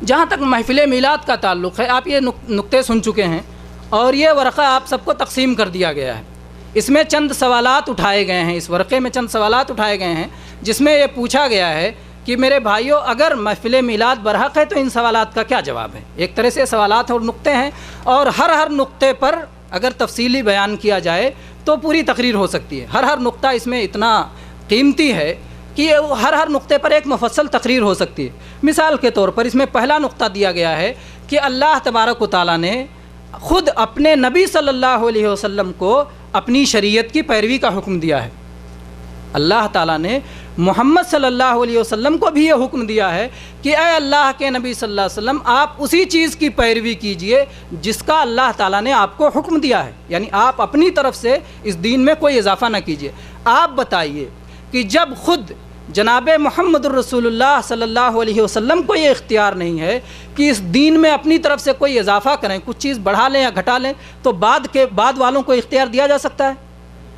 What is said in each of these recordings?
جہاں تک محفل میلاد کا تعلق ہے، آپ یہ نقطے سن چکے ہیں اور یہ ورقہ آپ سب کو تقسیم کر دیا گیا ہے۔ اس میں چند سوالات اٹھائے گئے ہیں، اس ورقے میں چند سوالات اٹھائے گئے ہیں جس میں یہ پوچھا گیا ہے کہ میرے بھائیوں، اگر محفل میلاد برحق ہے تو ان سوالات کا کیا جواب ہے۔ ایک طرح سے سوالات اور نقطے ہیں، اور ہر نقطے پر اگر تفصیلی بیان کیا جائے تو پوری تقریر ہو سکتی ہے۔ ہر نقطہ اس میں اتنا قیمتی ہے کہ ہر نقطے پر ایک مفصل تقریر ہو سکتی ہے۔ مثال کے طور پر اس میں پہلا نقطہ دیا گیا ہے کہ اللہ تبارک و تعالیٰ نے خود اپنے نبی صلی اللہ علیہ وسلم کو اپنی شریعت کی پیروی کا حکم دیا ہے۔ اللہ تعالیٰ نے محمد صلی اللہ علیہ وسلم کو بھی یہ حکم دیا ہے کہ اے اللہ کے نبی صلی اللہ علیہ وسلم، آپ اسی چیز کی پیروی کیجئے جس کا اللہ تعالیٰ نے آپ کو حکم دیا ہے، یعنی آپ اپنی طرف سے اس دین میں کوئی اضافہ نہ کیجئے۔ آپ بتائیے کہ جب خود جناب محمد الرسول اللہ صلی اللہ علیہ وسلم کو یہ اختیار نہیں ہے کہ اس دین میں اپنی طرف سے کوئی اضافہ کریں، کچھ چیز بڑھا لیں یا گھٹا لیں، تو بعد والوں کو اختیار دیا جا سکتا ہے؟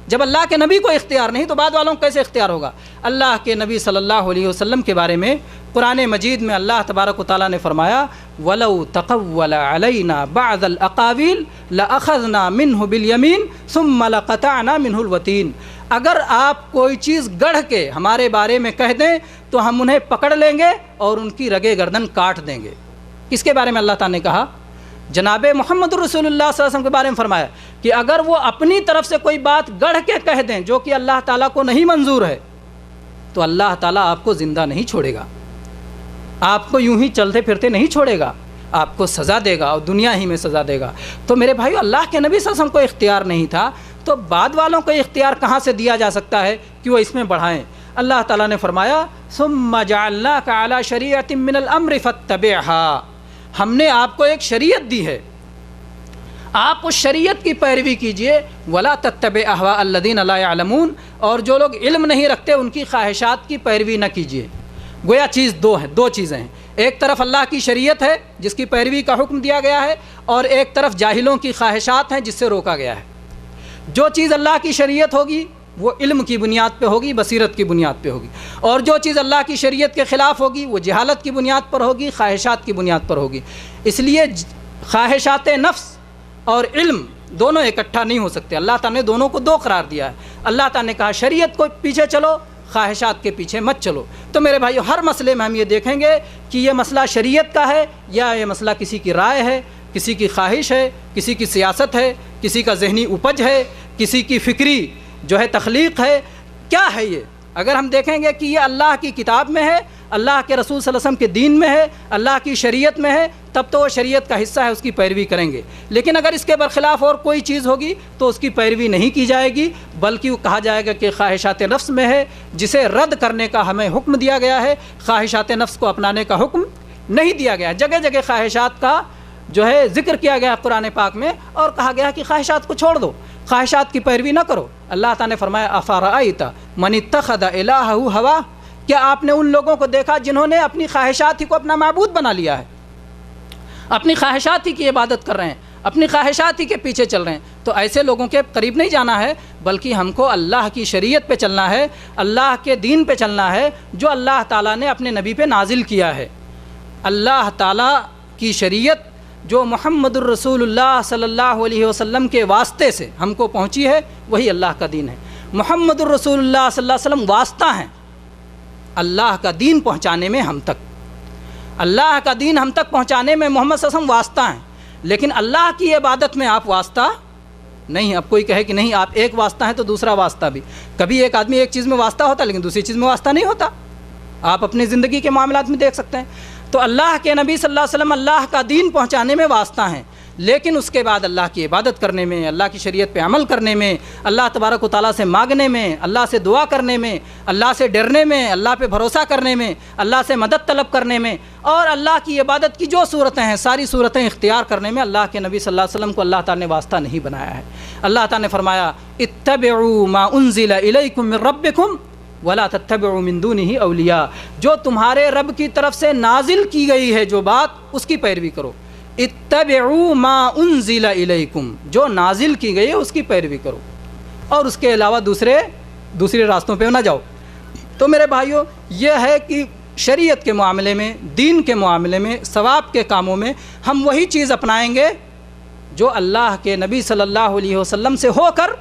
جب اللہ کے نبی کو اختیار نہیں تو بعد والوں کو کیسے اختیار ہوگا؟ اللہ کے نبی صلی اللہ علیہ وسلم کے بارے میں قرآن مجید میں اللہ تبارک و تعالیٰ نے فرمایا وَلَوْ تَقَوَّلَ عَلَيْنَا بَعْضَ الْأَقَاوِيلِ لَأَخَذْنَا مِنْهُ بِالْيَمِينِ ثُمَّ لَقَطَعْنَا مِنْهُ الْوَتِينَ۔ اگر آپ کوئی چیز گڑھ کے ہمارے بارے میں کہہ دیں تو ہم انہیں پکڑ لیں گے اور ان کی رگے گردن کاٹ دیں گے۔ کس کے بارے میں اللہ تعالیٰ نے کہا؟ جناب محمد رسول اللہ صلی اللہ علیہ وسلم کے بارے میں فرمایا کہ اگر وہ اپنی طرف سے کوئی بات گڑھ کے کہہ دیں جو کہ اللہ تعالیٰ کو نہیں منظور ہے تو اللہ تعالیٰ آپ کو زندہ نہیں چھوڑے گا، آپ کو یوں ہی چلتے پھرتے نہیں چھوڑے گا، آپ کو سزا دے گا اور دنیا ہی میں سزا دے گا۔ تو میرے بھائیو، اللہ کے نبی صلی اللہ علیہ وسلم کو اختیار نہیں تھا تو بعد والوں کو اختیار کہاں سے دیا جا سکتا ہے کہ وہ اس میں بڑھائیں؟ اللہ تعالیٰ نے فرمایا ثُمَّ جَعَلْنَاكَ عَلَى شَرِيعَةٍ مِّنَ الْأَمْرِ فَاتَّبِعْهَا۔ ہم نے آپ کو ایک شریعت دی ہے، آپ اس شریعت کی پیروی کیجئے۔ وَلَا تَتَّبِعْ أَهْوَاءَ الَّذِينَ لَا يَعْلَمُونَ، اور جو لوگ علم نہیں رکھتے ان کی خواہشات کی پیروی نہ کیجئے۔ گویا چیز دو چیزیں ہیں، ایک طرف اللہ کی شریعت ہے جس کی پیروی کا حکم دیا گیا ہے، اور ایک طرف جاہلوں کی خواہشات ہیں جس سے روکا گیا ہے۔ جو چیز اللہ کی شریعت ہوگی وہ علم کی بنیاد پہ ہوگی، بصیرت کی بنیاد پہ ہوگی، اور جو چیز اللہ کی شریعت کے خلاف ہوگی وہ جہالت کی بنیاد پر ہوگی، خواہشات کی بنیاد پر ہوگی۔ اس لیے خواہشات نفس اور علم دونوں اکٹھا نہیں ہو سکتے۔ اللہ تعالیٰ نے دونوں کو دو قرار دیا ہے۔ اللہ تعالیٰ نے کہا شریعت کو پیچھے چلو، خواہشات کے پیچھے مت چلو۔ تو میرے بھائیو، ہر مسئلے میں ہم یہ دیکھیں گے کہ یہ مسئلہ شریعت کا ہے یا یہ مسئلہ کسی کی رائے ہے، کسی کی خواہش ہے، کسی کی سیاست ہے، کسی کا ذہنی اپج ہے، کسی کی فکری جو ہے تخلیق ہے۔ کیا ہے یہ؟ اگر ہم دیکھیں گے کہ یہ اللہ کی کتاب میں ہے، اللہ کے رسول صلی اللہ علیہ وسلم کے دین میں ہے، اللہ کی شریعت میں ہے، تب تو وہ شریعت کا حصہ ہے، اس کی پیروی کریں گے۔ لیکن اگر اس کے برخلاف اور کوئی چیز ہوگی تو اس کی پیروی نہیں کی جائے گی، بلکہ وہ کہا جائے گا کہ خواہشات نفس میں ہے، جسے رد کرنے کا ہمیں حکم دیا گیا ہے، خواہشات نفس کو اپنانے کا حکم نہیں دیا گیا۔ جگہ جگہ خواہشات کا جو ہے ذکر کیا گیا قرآن پاک میں، اور کہا گیا کہ خواہشات کو چھوڑ دو، خواہشات کی پیروی نہ کرو۔ اللہ تعالیٰ نے فرمایا افرأیت من اتخذ الہہ ہوا، کیا آپ نے ان لوگوں کو دیکھا جنہوں نے اپنی خواہشات ہی کو اپنا معبود بنا لیا ہے، اپنی خواہشات ہی کی عبادت کر رہے ہیں، اپنی خواہشات ہی کے پیچھے چل رہے ہیں؟ تو ایسے لوگوں کے قریب نہیں جانا ہے، بلکہ ہم کو اللہ کی شریعت پہ چلنا ہے، اللہ کے دین پہ چلنا ہے جو اللہ تعالیٰ نے اپنے نبی پہ نازل کیا ہے۔ اللہ تعالیٰ کی شریعت جو محمد الرسول اللہ صلی اللہ علیہ وسلم کے واسطے سے ہم کو پہنچی ہے، وہی اللہ کا دین ہے۔ محمد الرسول اللہ صلی اللہ علیہ وسلم واسطہ ہیں اللہ کا دین پہنچانے میں ہم تک، اللہ کا دین ہم تک پہنچانے میں محمد صلی اللہ علیہ وسلم واسطہ ہیں، لیکن اللہ کی عبادت میں آپ واسطہ نہیں۔ اب کوئی کہے کہ نہیں آپ ایک واسطہ ہیں تو دوسرا واسطہ بھی، کبھی ایک آدمی ایک چیز میں واسطہ ہوتا ہے لیکن دوسری چیز میں واسطہ نہیں ہوتا، آپ اپنی زندگی کے معاملات میں دیکھ سکتے ہیں۔ تو اللہ کے نبی صلی اللہ علیہ وسلم اللہ کا دین پہنچانے میں واسطہ ہیں، لیکن اس کے بعد اللہ کی عبادت کرنے میں، اللہ کی شریعت پہ عمل کرنے میں، اللہ تبارک و تعالیٰ سے مانگنے میں، اللہ سے دعا کرنے میں، اللہ سے ڈرنے میں، اللہ پہ بھروسہ کرنے میں، اللہ سے مدد طلب کرنے میں، اور اللہ کی عبادت کی جو صورتیں ہیں ساری صورتیں اختیار کرنے میں اللہ کے نبی صلی اللہ علیہ وسلم کو اللہ تعالیٰ نے واسطہ نہیں بنایا ہے۔ اللہ تعالیٰ نے فرمایا اتبعوا ما انزل الیکم من ربکم ولا تتبعوا من دونہ اولیاء، جو تمہارے رب کی طرف سے نازل کی گئی ہے جو بات، اس کی پیروی کرو۔ اتبعوا ما انزل الیکم، جو نازل کی گئی ہے اس کی پیروی کرو، اور اس کے علاوہ دوسرے راستوں پہ نہ جاؤ۔ تو میرے بھائیوں، یہ ہے کہ شریعت کے معاملے میں، دین کے معاملے میں، ثواب کے کاموں میں ہم وہی چیز اپنائیں گے جو اللہ کے نبی صلی اللہ علیہ وسلم سے ہو کر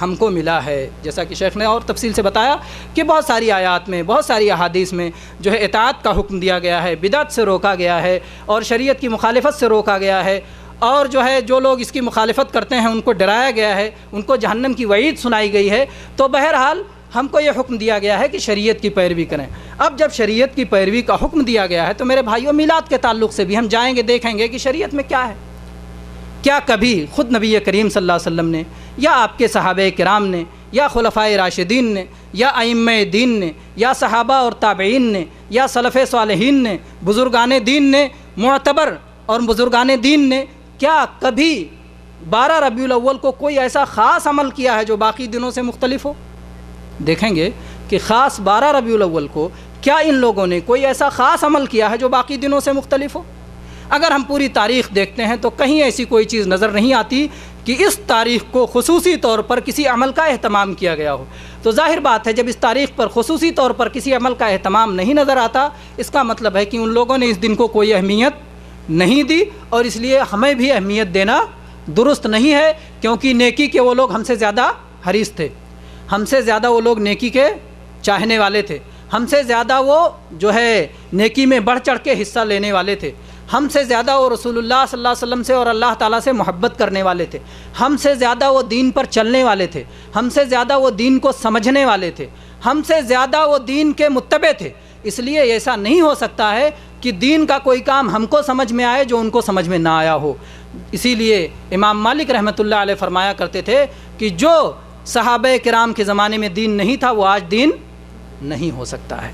ہم کو ملا ہے۔ جیسا کہ شیخ نے اور تفصیل سے بتایا کہ بہت ساری آیات میں، بہت ساری احادیث میں جو ہے اطاعت کا حکم دیا گیا ہے، بدعت سے روکا گیا ہے اور شریعت کی مخالفت سے روکا گیا ہے، اور جو ہے جو لوگ اس کی مخالفت کرتے ہیں ان کو ڈرایا گیا ہے، ان کو جہنم کی وعید سنائی گئی ہے۔ تو بہرحال ہم کو یہ حکم دیا گیا ہے کہ شریعت کی پیروی کریں۔ اب جب شریعت کی پیروی کا حکم دیا گیا ہے تو میرے بھائیوں، میلاد کے تعلق سے بھی ہم جائیں گے، دیکھیں گے کہ شریعت میں کیا ہے۔ کیا کبھی خود نبی کریم صلی اللہ علیہ وسلم نے یا آپ کے صحابہ کرام نے یا خلفائے راشدین نے یا ائمہ دین نے یا صحابہ اور تابعین نے یا سلف صالحین نے، بزرگان دین نے، معتبر اور بزرگان دین نے کیا کبھی 12 ربیع الاول کو کوئی ایسا خاص عمل کیا ہے جو باقی دنوں سے مختلف ہو؟ دیکھیں گے کہ خاص 12 ربیع الاول کو کیا ان لوگوں نے کوئی ایسا خاص عمل کیا ہے جو باقی دنوں سے مختلف ہو؟ اگر ہم پوری تاریخ دیکھتے ہیں تو کہیں ایسی کوئی چیز نظر نہیں آتی کہ اس تاریخ کو خصوصی طور پر کسی عمل کا اہتمام کیا گیا ہو۔ تو ظاہر بات ہے جب اس تاریخ پر خصوصی طور پر کسی عمل کا اہتمام نہیں نظر آتا، اس کا مطلب ہے کہ ان لوگوں نے اس دن کو کوئی اہمیت نہیں دی، اور اس لیے ہمیں بھی اہمیت دینا درست نہیں ہے، کیونکہ نیکی کے وہ لوگ ہم سے زیادہ حریص تھے، ہم سے زیادہ وہ لوگ نیکی کے چاہنے والے تھے، ہم سے زیادہ وہ جو ہے نیکی میں بڑھ چڑھ کے حصہ لینے والے تھے، ہم سے زیادہ وہ رسول اللہ صلی اللہ علیہ وسلم سے اور اللہ تعالیٰ سے محبت کرنے والے تھے، ہم سے زیادہ وہ دین پر چلنے والے تھے، ہم سے زیادہ وہ دین کو سمجھنے والے تھے، ہم سے زیادہ وہ دین کے متبع تھے۔ اس لیے ایسا نہیں ہو سکتا ہے کہ دین کا کوئی کام ہم کو سمجھ میں آئے جو ان کو سمجھ میں نہ آیا ہو۔ اسی لیے امام مالک رحمۃ اللہ علیہ فرمایا کرتے تھے کہ جو صحابہ کرام کے زمانے میں دین نہیں تھا وہ آج دین نہیں ہو سکتا ہے،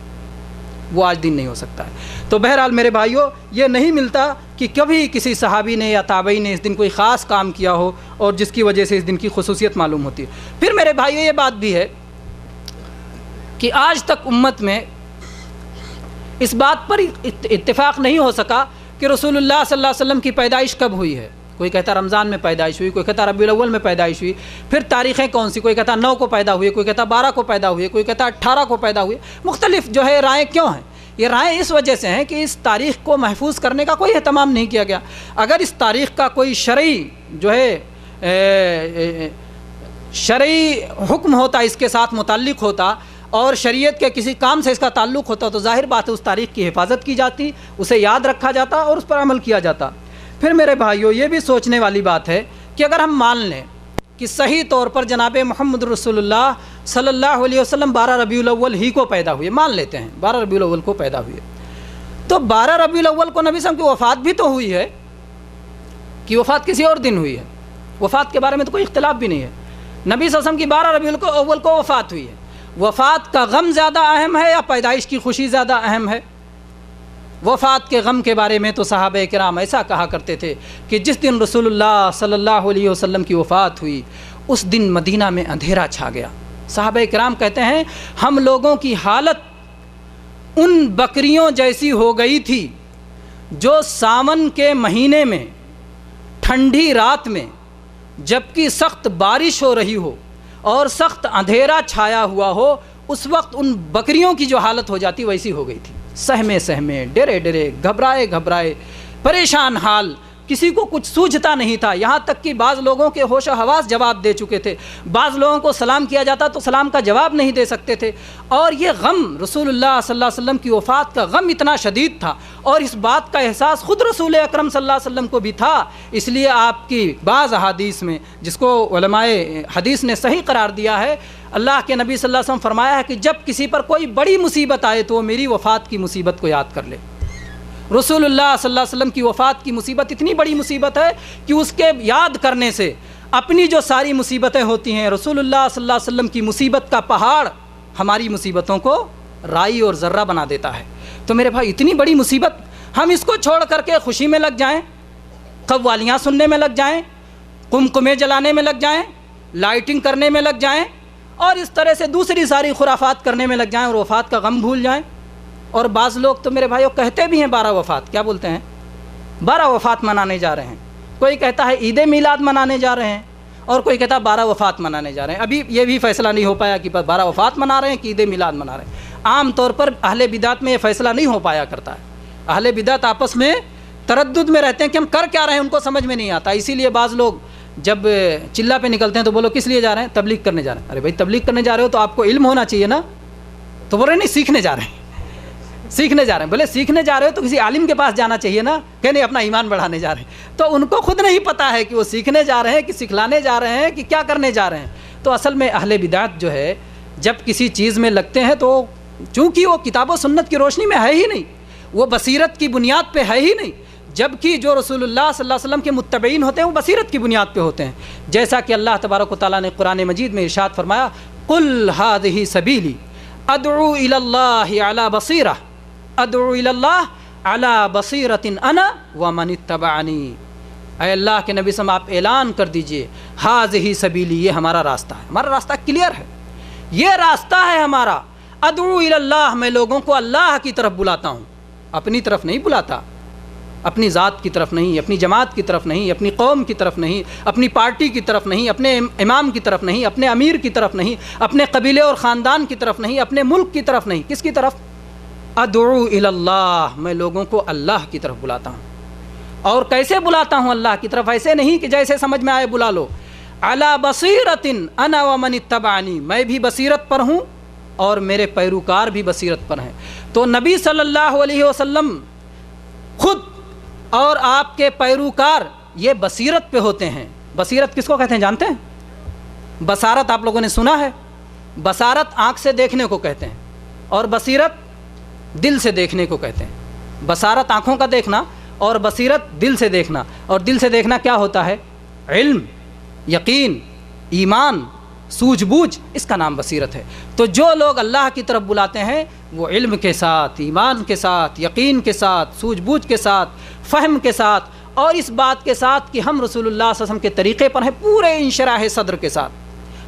وہ آج دین نہیں ہو سکتا ہے۔ تو بہرحال میرے بھائیوں، یہ نہیں ملتا کہ کبھی کسی صحابی نے یا تابعی نے اس دن کوئی خاص کام کیا ہو اور جس کی وجہ سے اس دن کی خصوصیت معلوم ہوتی ہے۔ پھر میرے بھائیوں، یہ بات بھی ہے کہ آج تک امت میں اس بات پر اتفاق نہیں ہو سکا کہ رسول اللہ صلی اللہ علیہ وسلم کی پیدائش کب ہوئی ہے۔ کوئی کہتا رمضان میں پیدائش ہوئی، کوئی کہتا ربیع الاول میں پیدائش ہوئی، پھر تاریخیں کون سی، کوئی کہتا 9 کو پیدا ہوئی، کوئی کہتا 12 کو پیدا ہوئی، کوئی کہتا 18 کو پیدا ہوئی۔ مختلف جو ہے رائے کیوں ہیں؟ یہ رائے اس وجہ سے ہیں کہ اس تاریخ کو محفوظ کرنے کا کوئی اہتمام نہیں کیا گیا۔ اگر اس تاریخ کا کوئی شرعی جو ہے شرعی حکم ہوتا، اس کے ساتھ متعلق ہوتا اور شریعت کے کسی کام سے اس کا تعلق ہوتا تو ظاہر بات ہے اس تاریخ کی حفاظت کی جاتی، اسے یاد رکھا جاتا اور اس پر عمل کیا جاتا۔ پھر میرے بھائیوں، یہ بھی سوچنے والی بات ہے کہ اگر ہم مان لیں کہ صحیح طور پر جناب محمد رسول اللہ صلی اللہ علیہ وسلم 12 ربیع الاول ہی کو پیدا ہوئے، مان لیتے ہیں 12 ربیع الاول کو پیدا ہوئے، تو 12 ربیع الاول کو نبی صلی اللہ علیہ وسلم کی وفات بھی تو ہوئی ہے، کہ وفات کسی اور دن ہوئی ہے، وفات کے بارے میں تو کوئی اختلاف بھی نہیں ہے۔ نبی صلی اللہ علیہ وسلم کی 12 ربیع الاول کو وفات ہوئی ہے۔ وفات کا غم زیادہ اہم ہے یا پیدائش کی خوشی زیادہ اہم ہے؟ وفات کے غم کے بارے میں تو صحابہ کرام ایسا کہا کرتے تھے کہ جس دن رسول اللہ صلی اللہ علیہ وسلم کی وفات ہوئی اس دن مدینہ میں اندھیرا چھا گیا۔ صحابہ کرام کہتے ہیں ہم لوگوں کی حالت ان بکریوں جیسی ہو گئی تھی جو ساون کے مہینے میں ٹھنڈی رات میں جبکہ سخت بارش ہو رہی ہو اور سخت اندھیرا چھایا ہوا ہو، اس وقت ان بکریوں کی جو حالت ہو جاتی ویسی ہو گئی تھی، سہمے سہمے، ڈرے ڈرے، گھبرائے گھبرائے، پریشان حال، کسی کو کچھ سوجھتا نہیں تھا۔ یہاں تک کہ بعض لوگوں کے ہوش و حواس جواب دے چکے تھے، بعض لوگوں کو سلام کیا جاتا تو سلام کا جواب نہیں دے سکتے تھے، اور یہ غم رسول اللہ صلی اللہ علیہ وسلم کی وفات کا غم اتنا شدید تھا، اور اس بات کا احساس خود رسول اکرم صلی اللہ علیہ وسلم کو بھی تھا۔ اس لیے آپ کی بعض احادیث میں، جس کو علماء حدیث نے صحیح قرار دیا ہے، اللہ کے نبی صلی اللہ علیہ وسلم فرمایا ہے کہ جب کسی پر کوئی بڑی مصیبت آئے تو وہ میری وفات کی مصیبت کو یاد کر لے۔ رسول اللہ صلی اللہ علیہ وسلم کی وفات کی مصیبت اتنی بڑی مصیبت ہے کہ اس کے یاد کرنے سے اپنی جو ساری مصیبتیں ہوتی ہیں، رسول اللہ صلی اللہ علیہ وسلم کی مصیبت کا پہاڑ ہماری مصیبتوں کو رائی اور ذرہ بنا دیتا ہے۔ تو میرے بھائی، اتنی بڑی مصیبت ہم اس کو چھوڑ کر کے خوشی میں لگ جائیں، قوالیاں سننے میں لگ جائیں، قمقمے جلانے میں لگ جائیں، لائٹنگ کرنے میں لگ جائیں، اور اس طرح سے دوسری ساری خرافات کرنے میں لگ جائیں اور وفات کا غم بھول جائیں۔ اور بعض لوگ تو میرے بھائیوں کہتے بھی ہیں 12 وفات، کیا بولتے ہیں؟ 12 وفات منانے جا رہے ہیں۔ کوئی کہتا ہے عید میلاد منانے جا رہے ہیں، اور کوئی کہتا 12 وفات منانے جا رہے ہیں. ابھی یہ بھی فیصلہ نہیں ہو پایا کہ 12 وفات منا رہے ہیں کہ عید میلاد منا رہے ہیں. عام طور پر اہل بدعت میں یہ فیصلہ نہیں ہو پایا کرتا ہے. اہل بدعت آپس میں تردد میں رہتے ہیں کہ ہم کر کیا رہے ہیں، ان کو سمجھ میں نہیں آتا. اسی لیے بعض لوگ جب چلہ پہ نکلتے ہیں تو بولو کس لیے جا رہے ہیں؟ تبلیغ کرنے جا رہے ہیں. ارے بھائی تبلیغ کرنے جا رہے ہو تو آپ کو علم ہونا چاہیے نا. تو بول رہے نہیں سیکھنے جا رہے ہیں، سیکھنے جا رہے ہیں. بولے سیکھنے جا رہے ہو تو کسی عالم کے پاس جانا چاہیے نا، کہ نہیں اپنا ایمان بڑھانے جا رہے ہیں. تو ان کو خود نہیں پتہ ہے کہ وہ سیکھنے جا رہے ہیں کہ سکھلانے جا رہے ہیں کہ کیا کرنے جا رہے ہیں. تو اصل میں اہل بدعت جو ہے جب کسی چیز میں لگتے ہیں تو چونکہ وہ کتاب و سنت کی روشنی میں ہے ہی نہیں، وہ بصیرت کی بنیاد پہ ہے ہی نہیں، جبکہ جو رسول اللہ صلی اللہ علیہ وسلم کے متبعین ہوتے ہیں وہ بصیرت کی بنیاد پہ ہوتے ہیں. جیسا کہ اللہ تبارک و تعالیٰ نے قرآن مجید میں ارشاد فرمایا، قل هذه سبیلی ادعو الی اللہ علی بصیرہ، ادعو الی اللہ علی بصیرۃ انا ومن اتبعنی. اے اللہ کے نبی صلی اللہ علیہ وسلم آپ اعلان کر دیجئے، هذه سبیلی، یہ ہمارا راستہ ہے، ہمارا راستہ کلیئر ہے، یہ راستہ ہے ہمارا. ادعو الی اللہ، میں لوگوں کو اللہ کی طرف بلاتا ہوں، اپنی طرف نہیں بلاتا، اپنی ذات کی طرف نہیں، اپنی جماعت کی طرف نہیں، اپنی قوم کی طرف نہیں، اپنی پارٹی کی طرف نہیں، اپنے امام کی طرف نہیں، اپنے امیر کی طرف نہیں، اپنے قبیلے اور خاندان کی طرف نہیں، اپنے ملک کی طرف نہیں. کس کی طرف؟ ادعو الی اللہ، میں لوگوں کو اللہ کی طرف بلاتا ہوں. اور کیسے بلاتا ہوں اللہ کی طرف؟ ایسے نہیں کہ جیسے سمجھ میں آئے بلا لو. علی بصیرۃ انا ومن اتبعنی، میں بھی بصیرت پر ہوں اور میرے پیروکار بھی بصیرت پر ہیں. تو نبی صلی اللہ علیہ وسلم خود اور آپ کے پیروکار یہ بصیرت پہ ہوتے ہیں. بصیرت کس کو کہتے ہیں جانتے ہیں؟ بصارت آپ لوگوں نے سنا ہے. بصارت آنکھ سے دیکھنے کو کہتے ہیں اور بصیرت دل سے دیکھنے کو کہتے ہیں. بصارت آنکھوں کا دیکھنا اور بصیرت دل سے دیکھنا. اور دل سے دیکھنا کیا ہوتا ہے؟ علم، یقین، ایمان، سوجھ بوجھ، اس کا نام بصیرت ہے. تو جو لوگ اللہ کی طرف بلاتے ہیں وہ علم کے ساتھ، ایمان کے ساتھ، یقین کے ساتھ، سوجھ بوجھ کے ساتھ، فہم کے ساتھ، اور اس بات کے ساتھ کہ ہم رسول اللہ صلی اللہ علیہ وسلم کے طریقے پر ہیں، پورے انشراح صدر کے ساتھ.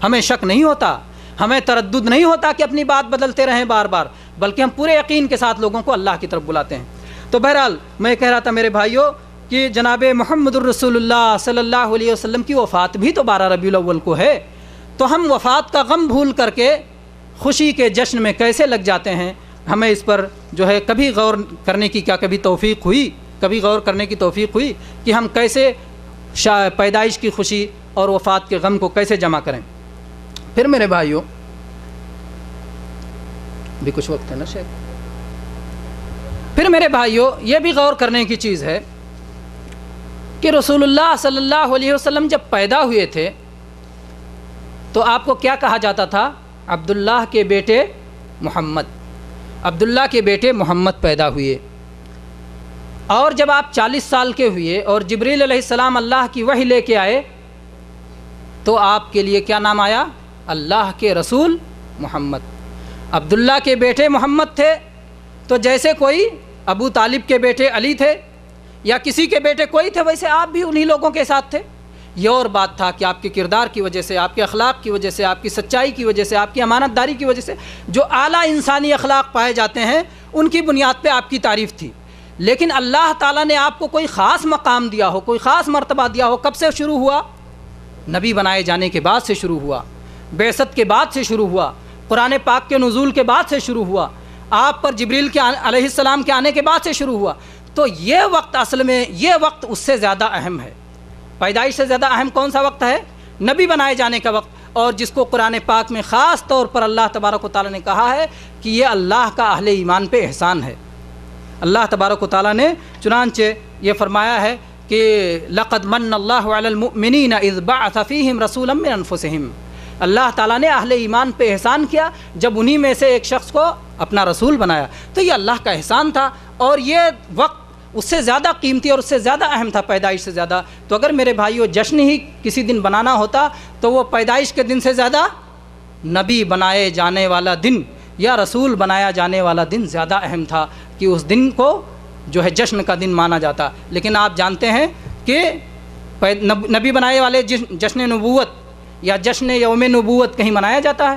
ہمیں شک نہیں ہوتا، ہمیں تردد نہیں ہوتا کہ اپنی بات بدلتے رہیں بار بار، بلکہ ہم پورے یقین کے ساتھ لوگوں کو اللہ کی طرف بلاتے ہیں. تو بہرحال میں کہہ رہا تھا میرے بھائیوں کہ جناب محمد الرسول اللہ صلی اللہ علیہ وسلم کی وفات بھی تو 12 ربیع الاول کو ہے. تو ہم وفات کا غم بھول کر کے خوشی کے جشن میں کیسے لگ جاتے ہیں؟ ہمیں اس پر جو ہے کبھی غور کرنے کی کیا کبھی توفیق ہوئی؟ کبھی غور کرنے کی توفیق ہوئی کہ ہم کیسے پیدائش کی خوشی اور وفات کے غم کو کیسے جمع کریں؟ پھر میرے بھائیوں بھی کچھ وقت ہے نا شیخ. پھر میرے بھائیوں یہ بھی غور کرنے کی چیز ہے کہ رسول اللہ صلی اللہ علیہ وسلم جب پیدا ہوئے تھے تو آپ کو کیا کہا جاتا تھا؟ عبداللہ کے بیٹے محمد. عبداللہ کے بیٹے محمد پیدا ہوئے. اور جب آپ 40 سال کے ہوئے اور جبریل علیہ السلام اللہ کی وحی لے کے آئے تو آپ کے لیے کیا نام آیا؟ اللہ کے رسول محمد. عبداللہ کے بیٹے محمد تھے تو جیسے کوئی ابو طالب کے بیٹے علی تھے یا کسی کے بیٹے کوئی تھے، ویسے آپ بھی انہی لوگوں کے ساتھ تھے. یہ اور بات تھا کہ آپ کے کردار کی وجہ سے، آپ کے اخلاق کی وجہ سے، آپ کی سچائی کی وجہ سے، آپ کی امانت داری کی وجہ سے جو اعلیٰ انسانی اخلاق پائے جاتے ہیں ان کی بنیاد پہ آپ کی تعریف تھی. لیکن اللہ تعالیٰ نے آپ کو کوئی خاص مقام دیا ہو، کوئی خاص مرتبہ دیا ہو. کب سے شروع ہوا؟ نبی بنائے جانے کے بعد سے شروع ہوا، بعثت کے بعد سے شروع ہوا، قرآن پاک کے نزول کے بعد سے شروع ہوا، آپ پر جبریل کے علیہ السلام کے آنے کے بعد سے شروع ہوا. تو یہ وقت اصل میں یہ وقت اس سے زیادہ اہم ہے. پیدائش سے زیادہ اہم کون سا وقت ہے؟ نبی بنائے جانے کا وقت. اور جس کو قرآن پاک میں خاص طور پر اللہ تبارک و تعالیٰ نے کہا ہے کہ یہ اللہ کا اہل ایمان پہ احسان ہے. اللہ تبارک و تعالیٰ نے چنانچہ یہ فرمایا ہے کہ لقد من اللہ علی المؤمنین اذ بعث فیہم رسولا من انفسہم. اللہ تعالیٰ نے اہل ایمان پہ احسان کیا جب انہی میں سے ایک شخص کو اپنا رسول بنایا. تو یہ اللہ کا احسان تھا اور یہ وقت اس سے زیادہ قیمتی اور اس سے زیادہ اہم تھا پیدائش سے زیادہ. تو اگر میرے بھائیو جشن ہی کسی دن بنانا ہوتا تو وہ پیدائش کے دن سے زیادہ نبی بنائے جانے والا دن یا رسول بنایا جانے والا دن زیادہ اہم تھا کہ اس دن کو جو ہے جشن کا دن مانا جاتا. لیکن آپ جانتے ہیں کہ نبی بنائے والے جشن نبوت یا جشن یوم نبوت کہیں منایا جاتا ہے؟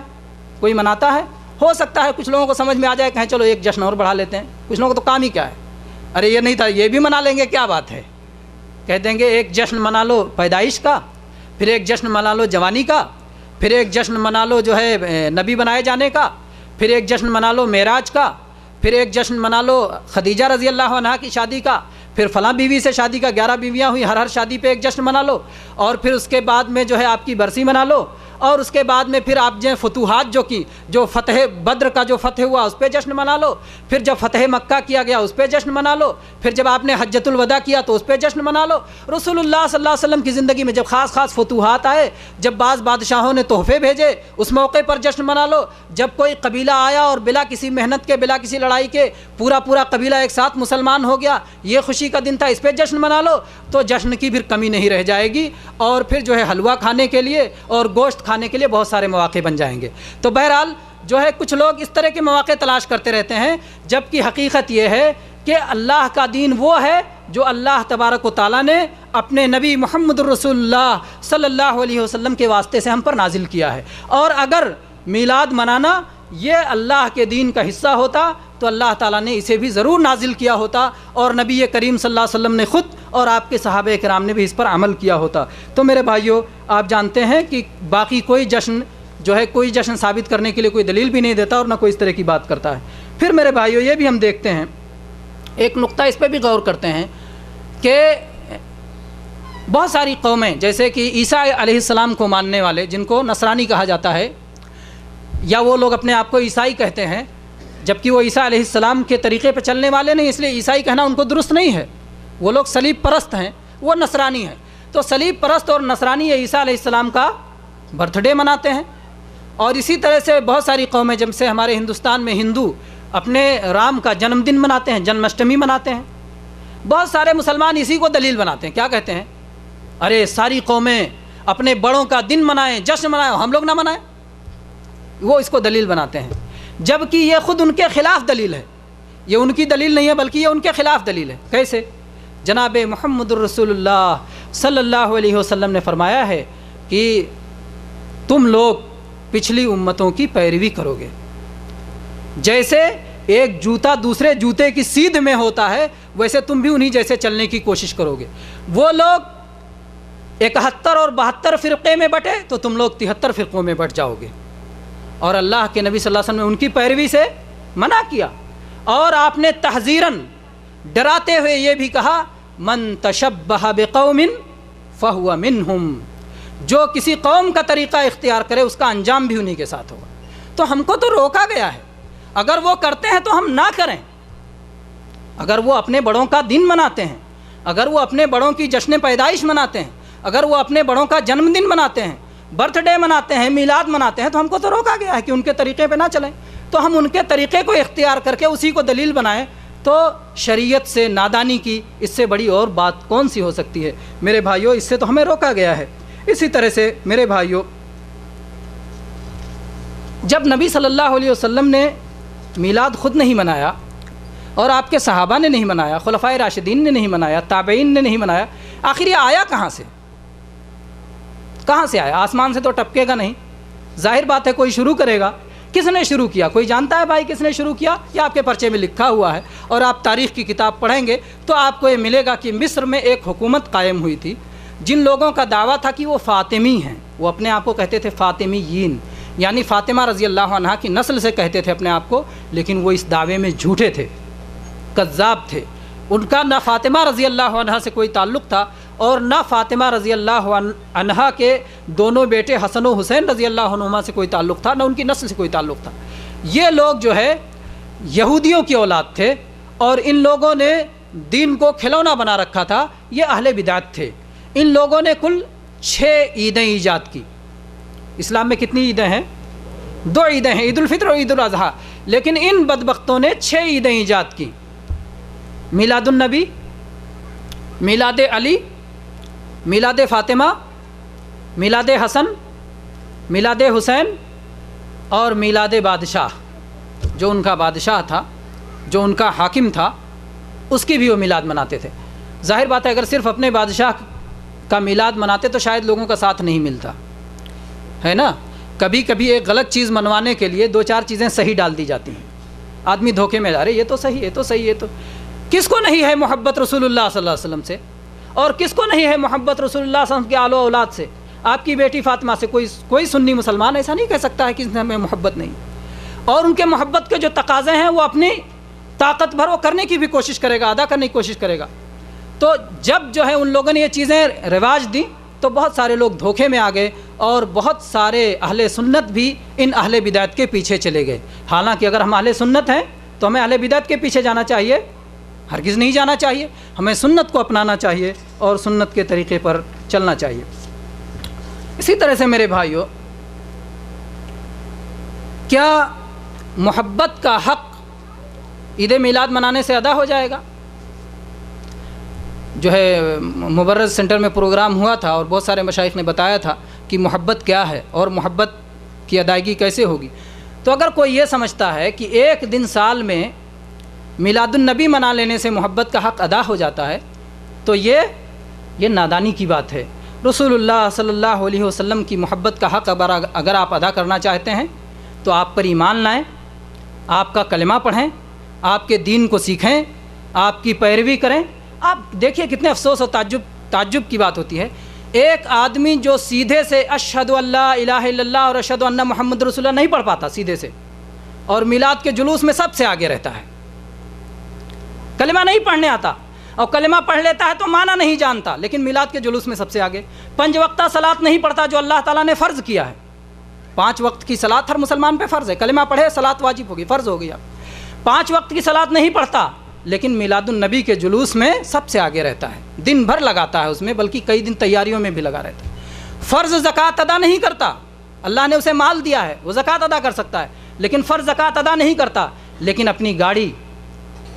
کوئی مناتا ہے؟ ہو سکتا ہے کچھ لوگوں کو سمجھ میں آ جائے کہیں چلو ایک جشن اور بڑھا لیتے ہیں. کچھ لوگوں کو تو کام ہی کیا ہے، ارے یہ نہیں تھا یہ بھی منا لیں گے، کیا بات ہے. کہہ دیں گے ایک جشن منا لو پیدائش کا، پھر ایک جشن منا لو جوانی کا، پھر ایک جشن منا لو جو ہے نبی بنائے جانے کا، پھر ایک جشن منا لو معراج کا، پھر ایک جشن منا لو خدیجہ رضی اللہ عنہا کی شادی کا، پھر فلاں بیوی سے شادی کا 11 بیویاں ہوئی، ہر شادی پہ ایک جشن منا لو، اور پھر اس کے بعد میں جو ہے آپ کی برسی منا لو، اور اس کے بعد میں پھر آپ جو فتوحات جو فتح بدر کا جو فتح ہوا اس پہ جشن منا لو، پھر جب فتح مکہ کیا گیا اس پہ جشن منا لو، پھر جب آپ نے حجۃ الوداع کیا تو اس پہ جشن منا لو۔ رسول اللہ صلی اللہ علیہ وسلم کی زندگی میں جب خاص فتوحات آئے، جب بعض بادشاہوں نے تحفے بھیجے اس موقع پر جشن منا لو، جب کوئی قبیلہ آیا اور بلا کسی محنت کے بلا کسی لڑائی کے پورا قبیلہ ایک ساتھ مسلمان ہو گیا، یہ خوشی کا دن تھا، اس پہ جشن منا لو، تو جشن کی پھر کمی نہیں رہ جائے گی، اور پھر جو ہے حلوہ کھانے کے لیے اور گوشت کھانے کے لیے بہت سارے مواقع بن جائیں گے۔ تو بہرحال جو ہے کچھ لوگ اس طرح کے مواقع تلاش کرتے رہتے ہیں، جبکہ حقیقت یہ ہے کہ اللہ کا دین وہ ہے جو اللہ تبارک و تعالیٰ نے اپنے نبی محمد الرسول اللہ صلی اللہ علیہ وسلم کے واسطے سے ہم پر نازل کیا ہے، اور اگر میلاد منانا یہ اللہ کے دین کا حصہ ہوتا تو اللہ تعالیٰ نے اسے بھی ضرور نازل کیا ہوتا، اور نبی کریم صلی اللہ علیہ وسلم نے خود اور آپ کے صحابہ کرام نے بھی اس پر عمل کیا ہوتا۔ تو میرے بھائیوں، آپ جانتے ہیں کہ باقی کوئی جشن جو ہے کوئی جشن ثابت کرنے کے لیے کوئی دلیل بھی نہیں دیتا اور نہ کوئی اس طرح کی بات کرتا ہے۔ پھر میرے بھائیوں یہ بھی ہم دیکھتے ہیں، ایک نقطہ اس پہ بھی غور کرتے ہیں کہ بہت ساری قومیں جیسے کہ عیسیٰ علیہ السلام کو ماننے والے جن کو نصرانی کہا جاتا ہے، یا وہ لوگ اپنے آپ کو عیسائی کہتے ہیں جبکہ وہ عیسیٰ علیہ السلام کے طریقے پہ چلنے والے نہیں، اس لیے عیسائی کہنا ان کو درست نہیں ہے، وہ لوگ صلیب پرست ہیں، وہ نصرانی ہیں۔ تو صلیب پرست اور نصرانی یہ عیسیٰ علیہ السلام کا برتھ ڈے مناتے ہیں، اور اسی طرح سے بہت ساری قومیں جب سے ہمارے ہندوستان میں ہندو اپنے رام کا جنم دن مناتے ہیں، جنم اشٹمی مناتے ہیں۔ بہت سارے مسلمان اسی کو دلیل بناتے ہیں، کیا کہتے ہیں؟ ارے ساری قومیں اپنے بڑوں کا دن منائیں، جشن منائیں، ہم لوگ نہ منائیں، وہ اس کو دلیل بناتے ہیں، جبکہ یہ خود ان کے خلاف دلیل ہے، یہ ان کی دلیل نہیں ہے بلکہ یہ ان کے خلاف دلیل ہے۔ کیسے؟ جناب محمد الرسول اللہ صلی اللہ علیہ وسلم نے فرمایا ہے کہ تم لوگ پچھلی امتوں کی پیروی کرو گے، جیسے ایک جوتا دوسرے جوتے کی سیدھ میں ہوتا ہے ویسے تم بھی انہی جیسے چلنے کی کوشش کرو گے۔ وہ لوگ 71 اور 72 فرقے میں بٹے تو تم لوگ 73 فرقوں میں بٹ جاؤ گے، اور اللہ کے نبی صلی اللہ علیہ وسلم نے ان کی پیروی سے منع کیا، اور آپ نے تحذیراً ڈراتے ہوئے یہ بھی کہا من تشبہ بقوم فہو منہم، جو کسی قوم کا طریقہ اختیار کرے اس کا انجام بھی انہی کے ساتھ ہوگا۔ تو ہم کو تو روکا گیا ہے، اگر وہ کرتے ہیں تو ہم نہ کریں، اگر وہ اپنے بڑوں کا دن مناتے ہیں، اگر وہ اپنے بڑوں کی جشن پیدائش مناتے ہیں، اگر وہ اپنے بڑوں کا جنم دن مناتے ہیں، برتھ ڈے مناتے ہیں، میلاد مناتے ہیں، تو ہم کو تو روکا گیا ہے کہ ان کے طریقے پہ نہ چلیں۔ تو ہم ان کے طریقے کو اختیار کر کے اسی کو دلیل بنائیں تو شریعت سے نادانی کی اس سے بڑی اور بات کون سی ہو سکتی ہے؟ میرے بھائیوں، اس سے تو ہمیں روکا گیا ہے۔ اسی طرح سے میرے بھائیوں، جب نبی صلی اللہ علیہ وسلم نے میلاد خود نہیں منایا اور آپ کے صحابہ نے نہیں منایا، خلفائے راشدین نے نہیں منایا، تابعین نے نہیں منایا، آخر یہ آیا کہاں سے؟ کہاں سے آیا؟ آسمان سے تو ٹپکے گا نہیں، ظاہر بات ہے کوئی شروع کرے گا۔ کس نے شروع کیا؟ کوئی جانتا ہے بھائی کس نے شروع کیا؟ یہ آپ کے پرچے میں لکھا ہوا ہے، اور آپ تاریخ کی کتاب پڑھیں گے تو آپ کو یہ ملے گا کہ مصر میں ایک حکومت قائم ہوئی تھی جن لوگوں کا دعویٰ تھا کہ وہ فاطمی ہیں، وہ اپنے آپ کو کہتے تھے فاطمیین، یعنی فاطمہ رضی اللہ عنہا کی نسل سے کہتے تھے اپنے آپ کو، لیکن وہ اس دعوے میں جھوٹے تھے، کذاب تھے۔ ان کا نہ فاطمہ رضی اللہ عنہا سے کوئی تعلق تھا اور نہ فاطمہ رضی اللہ عنہا کے دونوں بیٹے حسن و حسین رضی اللہ عنہما سے کوئی تعلق تھا، نہ ان کی نسل سے کوئی تعلق تھا۔ یہ لوگ جو ہے یہودیوں کی اولاد تھے، اور ان لوگوں نے دین کو کھلونا بنا رکھا تھا، یہ اہل بدعت تھے۔ ان لوگوں نے کل 6 عیدیں ایجاد کی۔ اسلام میں کتنی عیدیں ہیں؟ 2 عیدیں ہیں، عید الفطر اور عید الاضحیٰ، لیکن ان بدبختوں نے 6 عیدیں ایجاد کی: میلاد النبی، میلاد علی، میلاد فاطمہ، میلاد حسن، میلاد حسین، اور میلاد بادشاہ، جو ان کا بادشاہ تھا، جو ان کا حاکم تھا، اس کی بھی وہ میلاد مناتے تھے۔ ظاہر بات ہے اگر صرف اپنے بادشاہ کا میلاد مناتے تو شاید لوگوں کا ساتھ نہیں ملتا ہے نا۔ کبھی کبھی ایک غلط چیز منوانے کے لیے 2-4 چیزیں صحیح ڈال دی جاتی ہیں، آدمی دھوکے میں جا رہے یہ تو صحیح، یہ تو صحیح، یہ تو کس کو نہیں ہے محبت رسول اللہ صلی اللہ علیہ وسلم سے، اور کس کو نہیں ہے محبت رسول اللہ صلی اللہ علیہ وسلم کے آل و اولاد سے؟ آپ کی بیٹی فاطمہ سے کوئی سنی مسلمان ایسا نہیں کہہ سکتا ہے کہ اس نے ہمیں محبت نہیں، اور ان کے محبت کے جو تقاضے ہیں وہ اپنی طاقت بھر وہ کرنے کی بھی کوشش کرے گا، ادا کرنے کی کوشش کرے گا۔ تو جب جو ہے ان لوگوں نے یہ چیزیں رواج دیں تو بہت سارے لوگ دھوکے میں آ گئے، اور بہت سارے اہل سنت بھی ان اہل بدعت کے پیچھے چلے گئے۔ حالانکہ اگر ہم اہل سنت ہیں تو ہمیں اہل بدعت کے پیچھے جانا چاہیے؟ ہرگز نہیں جانا چاہیے، ہمیں سنت کو اپنانا چاہیے اور سنت کے طریقے پر چلنا چاہیے۔ اسی طرح سے میرے بھائیو، کیا محبت کا حق عید میلاد منانے سے ادا ہو جائے گا؟ جو ہے مبرز سینٹر میں پروگرام ہوا تھا اور بہت سارے مشائخ نے بتایا تھا کہ محبت کیا ہے اور محبت کی ادائیگی کیسے ہوگی۔ تو اگر کوئی یہ سمجھتا ہے کہ ایک دن سال میں میلاد النبی منا لینے سے محبت کا حق ادا ہو جاتا ہے تو یہ نادانی کی بات ہے۔ رسول اللہ صلی اللہ علیہ وسلم کی محبت کا حق اگر آپ ادا کرنا چاہتے ہیں تو آپ پر ایمان لائیں، آپ کا کلمہ پڑھیں، آپ کے دین کو سیکھیں، آپ کی پیروی کریں۔ آپ دیکھیے کتنے افسوس اور تعجب کی بات ہوتی ہے، ایک آدمی جو سیدھے سے اشہد ان لا الہ الا اللہ اور اشہد ان محمد رسول اللہ نہیں پڑھ پاتا سیدھے سے، اور میلاد کے جلوس میں سب سے آگے رہتا ہے، کلمہ نہیں پڑھنے آتا، اور کلمہ پڑھ لیتا ہے تو معنی نہیں جانتا، لیکن میلاد کے جلوس میں سب سے آگے۔ 5 وقتہ صلاۃ نہیں پڑھتا جو اللہ تعالیٰ نے فرض کیا ہے، 5 وقت کی صلاۃ ہر مسلمان پہ فرض ہے، کلمہ پڑھے صلاۃ واجب ہوگی، فرض ہو گیا۔ 5 وقت کی صلاۃ نہیں پڑھتا لیکن میلاد النبی کے جلوس میں سب سے آگے رہتا ہے، دن بھر لگاتا ہے اس میں، بلکہ کئی دن تیاریوں میں بھی لگا رہتا ہے۔ فرض زکوٰۃ ادا نہیں کرتا، اللہ نے اسے مال دیا ہے، وہ زکوٰۃ ادا کر سکتا ہے، لیکن فرض زکوٰۃ ادا نہیں کرتا، لیکن اپنی گاڑی،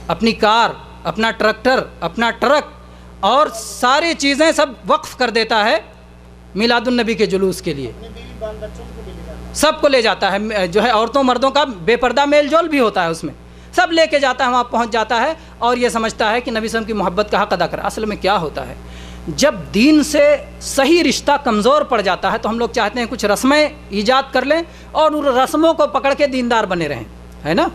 اپنی کار، اپنا ٹریکٹر، اپنا ٹرک اور ساری چیزیں سب وقف کر دیتا ہے میلاد النبی کے جلوس کے لیے، سب کو لے جاتا ہے، جو ہے عورتوں مردوں کا بے پردہ میل جول بھی ہوتا ہے اس میں، سب لے کے جاتا ہے، وہاں پہنچ جاتا ہے اور یہ سمجھتا ہے کہ نبی صلی اللہ علیہ وسلم کی محبت کا حق ادا کرا۔ اصل میں کیا ہوتا ہے، جب دین سے صحیح رشتہ کمزور پڑ جاتا ہے تو ہم لوگ چاہتے ہیں کچھ رسمیں ایجاد کر لیں اور ان رسموں کو پکڑ کے دیندار بنے رہیں، ہے نا؟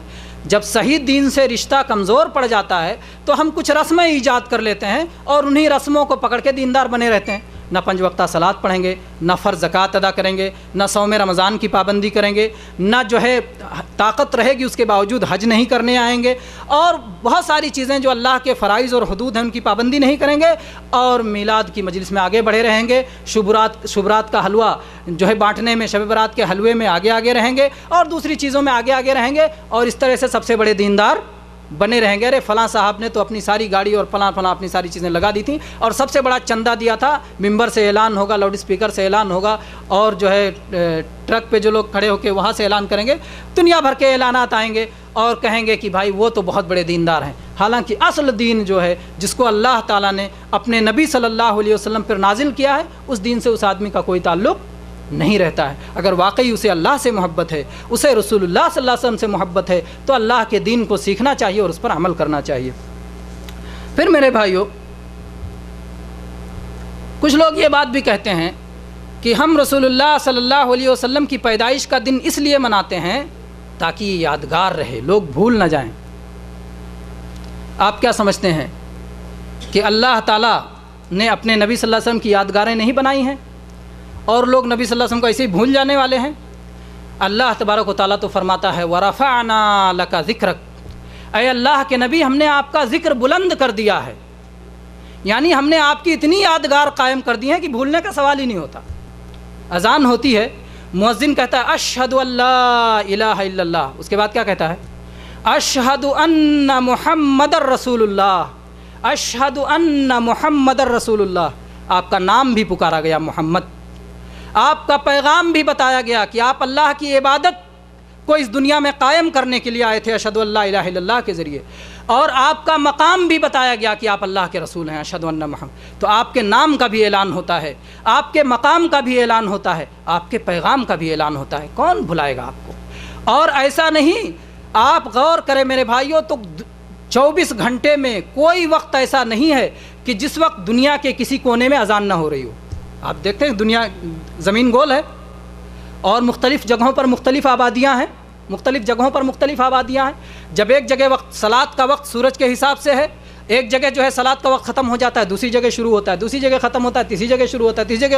جب صحیح دین سے رشتہ کمزور پڑ جاتا ہے تو ہم کچھ رسمیں ایجاد کر لیتے ہیں اور انہی رسموں کو پکڑ کے دیندار بنے رہتے ہیں، نہ 5 وقتہ صلاۃ پڑھیں گے، نہ فرض زکوٰۃ ادا کریں گے، نہ صوم رمضان کی پابندی کریں گے، نہ جو ہے طاقت رہے گی اس کے باوجود حج نہیں کرنے آئیں گے، اور بہت ساری چیزیں جو اللہ کے فرائض اور حدود ہیں ان کی پابندی نہیں کریں گے، اور میلاد کی مجلس میں آگے بڑھے رہیں گے، شبرات کا حلوہ جو ہے بانٹنے میں، شب برات کے حلوے میں آگے رہیں گے، اور دوسری چیزوں میں آگے رہیں گے، اور اس طرح سے سب سے بڑے دیندار بنے رہیں گے۔ ارے فلاں صاحب نے تو اپنی ساری گاڑی اور فلاں اپنی ساری چیزیں لگا دی تھیں اور سب سے بڑا چندہ دیا تھا، ممبر سے اعلان ہوگا، لاؤڈ اسپیکر سے اعلان ہوگا، اور جو ہے ٹرک پہ جو لوگ کھڑے ہو کے وہاں سے اعلان کریں گے، دنیا بھر کے اعلانات آئیں گے اور کہیں گے کہ بھائی وہ تو بہت بڑے دیندار ہیں۔ حالانکہ اصل دین جو ہے جس کو اللہ تعالیٰ نے اپنے نبی صلی اللہ علیہ وسلم پر نازل کیا ہے، اس دین سے اس آدمی کا کوئی تعلق نہیں رہتا ہے۔ اگر واقعی اسے اللہ سے محبت ہے، اسے رسول اللہ صلی اللہ علیہ وسلم سے محبت ہے، تو اللہ کے دین کو سیکھنا چاہیے اور اس پر عمل کرنا چاہیے۔ پھر میرے بھائیوں، کچھ لوگ یہ بات بھی کہتے ہیں کہ ہم رسول اللہ صلی اللہ علیہ وسلم کی پیدائش کا دن اس لیے مناتے ہیں تاکہ یہ یادگار رہے، لوگ بھول نہ جائیں۔ آپ کیا سمجھتے ہیں کہ اللہ تعالیٰ نے اپنے نبی صلی اللہ علیہ وسلم کی یادگاریں نہیں بنائی ہیں اور لوگ نبی صلی اللہ علیہ وسلم کو ایسے ہی بھول جانے والے ہیں؟ اللہ تبارک و تعالیٰ تو فرماتا ہے وَرَفَعْنَا لَكَ ذِكْرَكَ، اے اللہ کے نبی ہم نے آپ کا ذکر بلند کر دیا ہے، یعنی ہم نے آپ کی اتنی یادگار قائم کر دی ہیں کہ بھولنے کا سوال ہی نہیں ہوتا۔ اذان ہوتی ہے، مؤذن کہتا ہے اشہد ان لا الہ الا اللہ، اس کے بعد کیا کہتا ہے؟ اشہد ان محمد رسول اللہ، اشہد ان محمد رسول اللہ، آپ کا نام بھی پکارا گیا محمد، آپ کا پیغام بھی بتایا گیا کہ آپ اللہ کی عبادت کو اس دنیا میں قائم کرنے کے لیے آئے تھے اشہد ان لا الہ الا اللہ کے ذریعے، اور آپ کا مقام بھی بتایا گیا کہ آپ اللہ کے رسول ہیں اشہد ان محمد۔ تو آپ کے نام کا بھی اعلان ہوتا ہے، آپ کے مقام کا بھی اعلان ہوتا ہے، آپ کے پیغام کا بھی اعلان ہوتا ہے، کون بھلائے گا آپ کو؟ اور ایسا نہیں، آپ غور کریں میرے بھائیوں، تو 24 گھنٹے میں کوئی وقت ایسا نہیں ہے کہ جس وقت دنیا کے کسی کونے میں اذان نہ ہو رہی ہو۔ آپ دیکھتے ہیں دنیا زمین گول ہے اور مختلف جگہوں پر مختلف آبادیاں ہیں، مختلف جگہوں پر مختلف آبادیاں ہیں۔ جب ایک جگہ وقت صلاۃ کا وقت سورج کے حساب سے ہے، ایک جگہ جو ہے صلاۃ کا وقت ختم ہو جاتا ہے، دوسری جگہ شروع ہوتا ہے، دوسری جگہ ختم ہوتا ہے، تیسری جگہ شروع ہوتا ہے، تیسری جگہ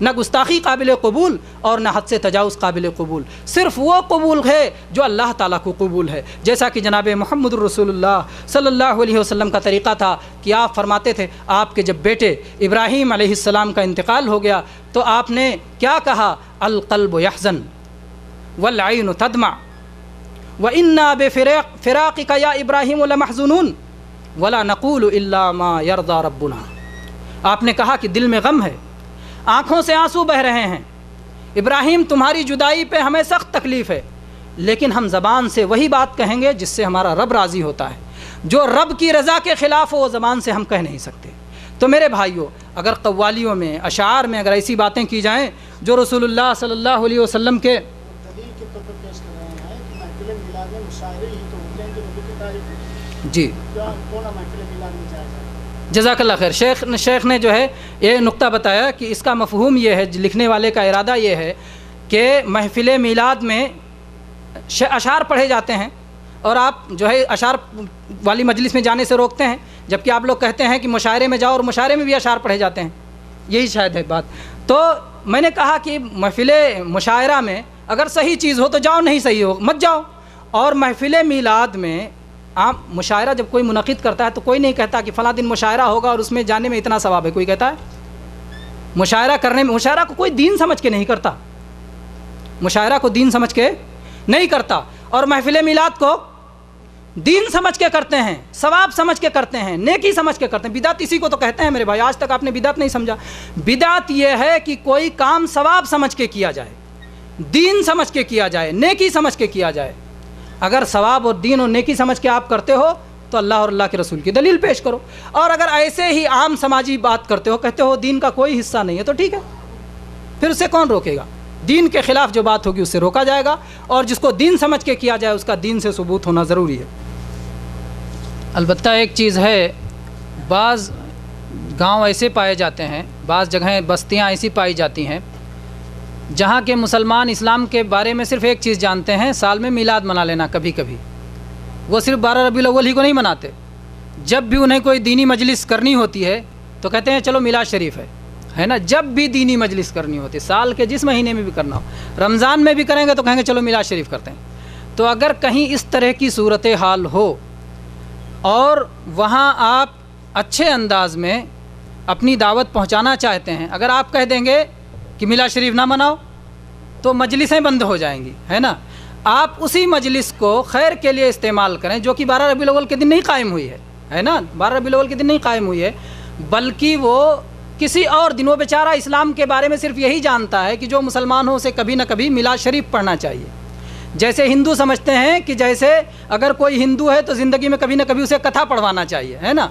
نہ گستاخی قابل قبول اور نہ حد سے تجاوز قابل قبول، صرف وہ قبول ہے جو اللہ تعالیٰ کو قبول ہے۔ جیسا کہ جناب محمد الرسول اللہ صلی اللہ علیہ وسلم کا طریقہ تھا کہ آپ فرماتے تھے، آپ کے جب بیٹے ابراہیم علیہ السلام کا انتقال ہو گیا تو آپ نے کیا کہا؟ القلب یحزن والعین تدمع وَإِنَّا بِفِرَاقِكَ يَا إِبْرَاهِيمُ لَمَحْزُنُونَ وَلَا نَقُولُ إِلَّا مَا يَرْضَى رَبُّنَا۔ آپ نے کہا کہ دل میں غم ہے، آنکھوں سے آنسو بہہ رہے ہیں، ابراہیم تمہاری جدائی پہ ہمیں سخت تکلیف ہے، لیکن ہم زبان سے وہی بات کہیں گے جس سے ہمارا رب راضی ہوتا ہے، جو رب کی رضا کے خلاف ہو وہ زبان سے ہم کہہ نہیں سکتے۔ تو میرے بھائیوں، اگر قوالیوں میں، اشعار میں اگر ایسی باتیں کی جائیں جو رسول اللہ صلی اللہ علیہ وسلم کے جی جزاک اللہ خیر، شیخ نے جو ہے یہ نقطہ بتایا کہ اس کا مفہوم یہ ہے، لکھنے والے کا ارادہ یہ ہے کہ محفل میلاد میں اشعار پڑھے جاتے ہیں اور آپ جو ہے اشعار والی مجلس میں جانے سے روکتے ہیں، جبکہ آپ لوگ کہتے ہیں کہ مشاعرے میں جاؤ اور مشاعرے میں بھی اشعار پڑھے جاتے ہیں، یہی شاید ہے بات۔ تو میں نے کہا کہ محفل مشاعرہ میں اگر صحیح چیز ہو تو جاؤ، نہیں صحیح ہو مت جاؤ۔ اور محفل میلاد میں عام مشاعرہ جب کوئی منعقد کرتا ہے تو کوئی نہیں کہتا کہ فلاں دن مشاعرہ ہوگا اور اس میں جانے میں اتنا ثواب ہے، کوئی کہتا ہے؟ مشاعرہ کرنے میں، مشاعرہ کو کوئی دین سمجھ کے نہیں کرتا، مشاعرہ کو دین سمجھ کے نہیں کرتا، اور محفل میلاد کو دین سمجھ کے کرتے ہیں، ثواب سمجھ کے کرتے ہیں، نیکی سمجھ کے کرتے ہیں۔ بدعت اسی کو تو کہتے ہیں میرے بھائی، آج تک آپ نے بدعت نہیں سمجھا۔ بدعت یہ ہے کہ کوئی کام ثواب سمجھ کے کیا جائے، دین سمجھ کے کیا جائے، نیکی سمجھ کے کیا جائے۔ اگر ثواب اور دین اور نیکی سمجھ کے آپ کرتے ہو تو اللہ اور اللہ کے رسول کی دلیل پیش کرو، اور اگر ایسے ہی عام سماجی بات کرتے ہو، کہتے ہو دین کا کوئی حصہ نہیں ہے، تو ٹھیک ہے، پھر اسے کون روکے گا؟ دین کے خلاف جو بات ہوگی اس سے روکا جائے گا، اور جس کو دین سمجھ کے کیا جائے اس کا دین سے ثبوت ہونا ضروری ہے۔ البتہ ایک چیز ہے، بعض گاؤں ایسے پائے جاتے ہیں، بعض جگہیں بستیاں ایسی پائی جاتی ہیں جہاں کے مسلمان اسلام کے بارے میں صرف ایک چیز جانتے ہیں، سال میں میلاد منا لینا کبھی کبھی۔ وہ صرف 12 ربیع الاول ہی کو نہیں مناتے، جب بھی انہیں کوئی دینی مجلس کرنی ہوتی ہے تو کہتے ہیں چلو میلاد شریف ہے نا، جب بھی دینی مجلس کرنی ہوتی ہے، سال کے جس مہینے میں بھی کرنا ہو، رمضان میں بھی کریں گے تو کہیں گے چلو میلاد شریف کرتے ہیں۔ تو اگر کہیں اس طرح کی صورتحال ہو اور وہاں آپ اچھے انداز میں اپنی دعوت پہنچانا چاہتے ہیں، اگر آپ کہہ دیں گے کہ میلاد شریف نہ مناؤ تو مجلسیں بند ہو جائیں گی، ہے نا۔ آپ اسی مجلس کو خیر کے لیے استعمال کریں جو کہ 12 ربیع الاول کے دن نہیں قائم ہوئی ہے نا، 12 ربیع الاول کے دن نہیں قائم ہوئی ہے، بلکہ وہ کسی اور دن، وہ بیچارہ اسلام کے بارے میں صرف یہی جانتا ہے کہ جو مسلمان ہو اسے کبھی نہ کبھی میلاد شریف پڑھنا چاہیے۔ جیسے ہندو سمجھتے ہیں کہ جیسے اگر کوئی ہندو ہے تو زندگی میں کبھی نہ کبھی اسے کتھا پڑھوانا چاہیے، ہے نا،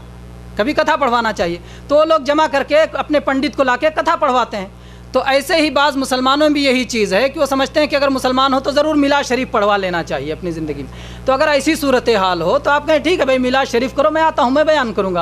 کبھی کتھا پڑھوانا چاہیے، تو وہ لوگ جمع کر کے اپنے پنڈت کو لا کے کتھا پڑھواتے ہیں۔ تو ایسے ہی بعض مسلمانوں میں بھی یہی چیز ہے کہ وہ سمجھتے ہیں کہ اگر مسلمان ہو تو ضرور میلاد شریف پڑھوا لینا چاہیے اپنی زندگی میں۔ تو اگر ایسی صورتحال ہو تو آپ کہیں ٹھیک ہے بھائی میلاد شریف کرو، میں آتا ہوں، میں بیان کروں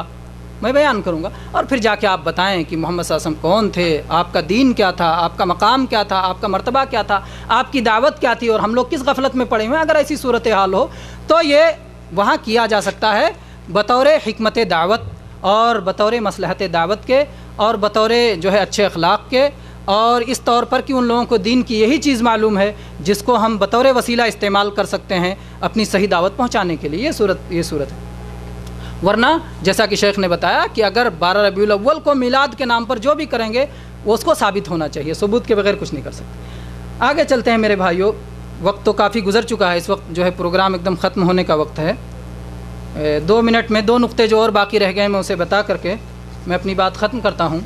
گا، اور پھر جا کے آپ بتائیں کہ محمد صلی اللہ علیہ وسلم کون تھے، آپ کا دین کیا تھا، آپ کا مقام کیا تھا، آپ کا مرتبہ کیا تھا، آپ کی دعوت کیا تھی، اور ہم لوگ کس غفلت میں پڑے ہوئے ہیں۔ اگر ایسی صورتحال ہو تو یہ وہاں کیا جا سکتا ہے بطور حکمت دعوت اور بطور مصلحت دعوت کے اور بطور جو ہے اچھے اخلاق کے، اور اس طور پر کہ ان لوگوں کو دین کی یہی چیز معلوم ہے جس کو ہم بطور وسیلہ استعمال کر سکتے ہیں اپنی صحیح دعوت پہنچانے کے لیے۔ یہ صورت ہے، ورنہ جیسا کہ شیخ نے بتایا کہ اگر 12 ربیع الاول کو میلاد کے نام پر جو بھی کریں گے وہ اس کو ثابت ہونا چاہیے، ثبوت کے بغیر کچھ نہیں کر سکتے۔ آگے چلتے ہیں میرے بھائیوں، وقت تو کافی گزر چکا ہے، اس وقت جو ہے پروگرام ایک دم ختم ہونے کا وقت ہے۔ 2 منٹ میں 2 نقطے جو اور باقی رہ گئے میں اسے بتا کر کے میں اپنی بات ختم کرتا ہوں۔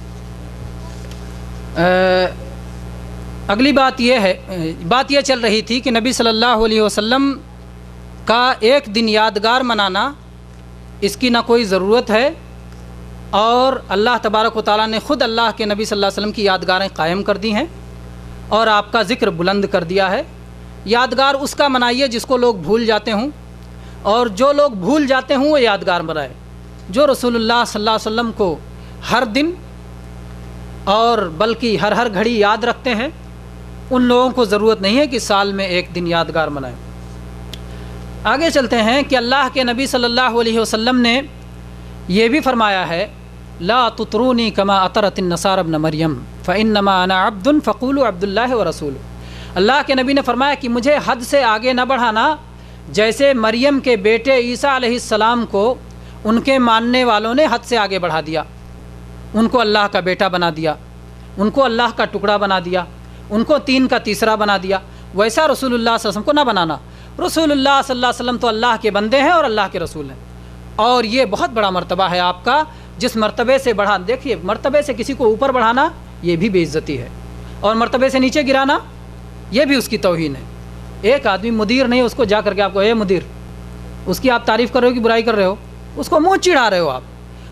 اگلی بات یہ چل رہی تھی کہ نبی صلی اللہ علیہ وسلم کا ایک دن یادگار منانا اس کی نہ کوئی ضرورت ہے، اور اللہ تبارک و تعالیٰ نے خود اللہ کے نبی صلی اللہ علیہ وسلم کی یادگاریں قائم کر دی ہیں اور آپ کا ذکر بلند کر دیا ہے۔ یادگار اس کا منائیے جس کو لوگ بھول جاتے ہوں، اور جو لوگ بھول جاتے ہوں وہ یادگار منائے۔ جو رسول اللہ صلی اللہ علیہ وسلم کو ہر دن اور بلکہ ہر گھڑی یاد رکھتے ہیں، ان لوگوں کو ضرورت نہیں ہے کہ سال میں ایک دن یادگار منائیں۔ آگے چلتے ہیں کہ اللہ کے نبی صلی اللہ علیہ وسلم نے یہ بھی فرمایا ہے لا تطرونی کما اطرت النصارى ابن مریم فانما انا عبد فقولوا عبد اللہ ورسول. اللہ کے نبی نے فرمایا کہ مجھے حد سے آگے نہ بڑھانا، جیسے مریم کے بیٹے عیسیٰ علیہ السلام کو ان کے ماننے والوں نے حد سے آگے بڑھا دیا، ان کو اللہ کا بیٹا بنا دیا، ان کو اللہ کا ٹکڑا بنا دیا، ان کو تین کا تیسرا بنا دیا، ویسا رسول اللہ صلی اللہ علیہ وسلم کو نہ بنانا. رسول اللہ صلی اللہ علیہ وسلم تو اللہ کے بندے ہیں اور اللہ کے رسول ہیں، اور یہ بہت بڑا مرتبہ ہے آپ کا، جس مرتبے سے بڑھا. دیکھیے مرتبے سے کسی کو اوپر بڑھانا یہ بھی بے عزتی ہے، اور مرتبے سے نیچے گرانا یہ بھی اس کی توہین ہے. ایک آدمی مدیر نہیں، اس کو جا کر کے آپ کو اے مدیر، اس کی آپ تعریف کر رہے ہو کہ برائی کر رہے ہو، اس کو منہ چڑھا رہے ہو آپ.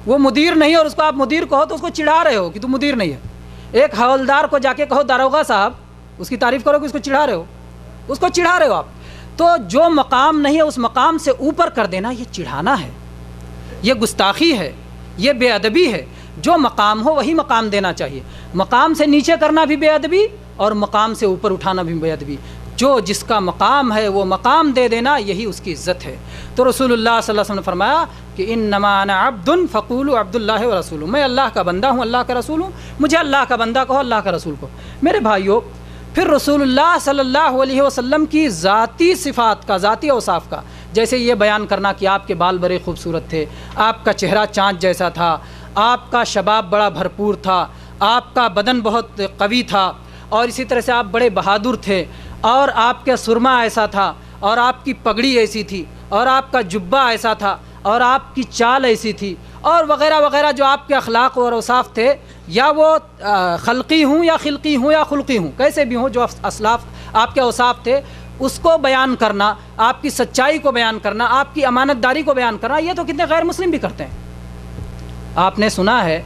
وہ مدیر نہیں اور اس کو آپ مدیر کہو تو اس کو چڑھا رہے ہو کہ تو مدیر نہیں ہے. ایک حوالدار کو جا کے کہو داروغہ صاحب، اس کی تعریف کرو کہ اس کو چڑھا رہے ہو، اس کو چڑھا رہے ہو آپ. تو جو مقام نہیں ہے اس مقام سے اوپر کر دینا یہ چڑھانا ہے، یہ گستاخی ہے، یہ بے ادبی ہے. جو مقام ہو وہی مقام دینا چاہیے. مقام سے نیچے کرنا بھی بے ادبی اور مقام سے اوپر اٹھانا بھی بے ادبی. جو جس کا مقام ہے وہ مقام دے دینا یہی اس کی عزت ہے. تو رسول اللہ صلی اللہ علیہ وسلم نے فرمایا کہ انما انا عبد فقولوا عبد اللہ ورسول. میں اللہ کا بندہ ہوں، اللہ کا رسول ہوں، مجھے اللہ کا بندہ کہو، اللہ کا رسول کہو. میرے بھائیو، پھر رسول اللہ صلی اللہ علیہ وسلم کی ذاتی صفات کا، ذاتی اوصاف کا، جیسے یہ بیان کرنا کہ آپ کے بال بڑے خوبصورت تھے، آپ کا چہرہ چاند جیسا تھا، آپ کا شباب بڑا بھرپور تھا، آپ کا بدن بہت قوی تھا، اور اسی طرح سے آپ بڑے بہادر تھے، اور آپ کا سرما ایسا تھا، اور آپ کی پگڑی ایسی تھی، اور آپ کا جبہ ایسا تھا، اور آپ کی چال ایسی تھی، اور وغیرہ وغیرہ جو آپ کے اخلاق اور اوصاف تھے، یا وہ خلقی ہوں یا خلقی ہوں یا خلقی ہوں، کیسے بھی ہوں، جو اسلاف آپ کے اوصاف تھے اس کو بیان کرنا، آپ کی سچائی کو بیان کرنا، آپ کی امانت داری کو بیان کرنا، یہ تو کتنے غیر مسلم بھی کرتے ہیں. آپ نے سنا ہے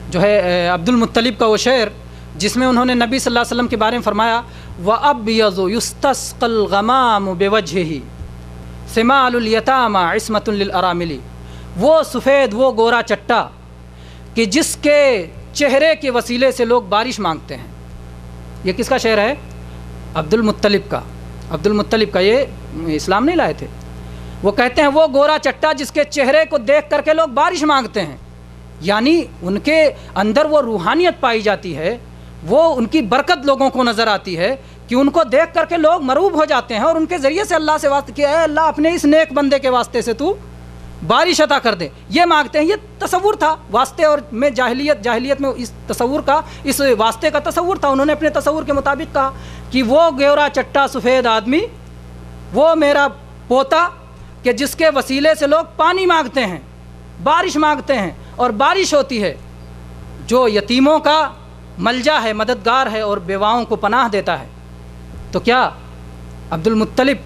جو ہے عبد المطلب کا وہ شعر جس میں انہوں نے نبی صلی اللہ علیہ وسلم کے بارے میں فرمایا وَأَبْيَضُ يُسْتَسْقَى الْغَمَامُ بِوَجْهِهِ سِمَالُ الْيَتَامَى عِصْمَةٌ لِلْأَرَامِلِ. وہ سفید، وہ گورا چٹا کہ جس کے چہرے کے وسیلے سے لوگ بارش مانگتے ہیں. یہ کس کا شعر ہے؟ عبد المطلب کا. عبد المطلب کا، یہ اسلام نہیں لائے تھے. وہ کہتے ہیں وہ گورا چٹا جس کے چہرے کو دیکھ کر کے لوگ بارش مانگتے ہیں. یعنی ان کے اندر وہ روحانیت پائی جاتی ہے، وہ ان کی برکت لوگوں کو نظر آتی ہے کہ ان کو دیکھ کر کے لوگ مروب ہو جاتے ہیں، اور ان کے ذریعے سے اللہ سے واسطہ کہ اے اللہ اپنے اس نیک بندے کے واسطے سے تو بارش عطا کر دے، یہ مانگتے ہیں. یہ تصور تھا واسطے اور میں جاہلیت میں اس تصور کا، اس واسطے کا تصور تھا. انہوں نے اپنے تصور کے مطابق کہا کہ وہ گورا چٹا سفید آدمی وہ میرا پوتا کہ جس کے وسیلے سے لوگ پانی مانگتے ہیں، بارش مانگتے ہیں اور بارش ہوتی ہے، جو یتیموں کا ملجا ہے، مددگار ہے، اور بیواؤں کو پناہ دیتا ہے. تو کیا عبد المطلب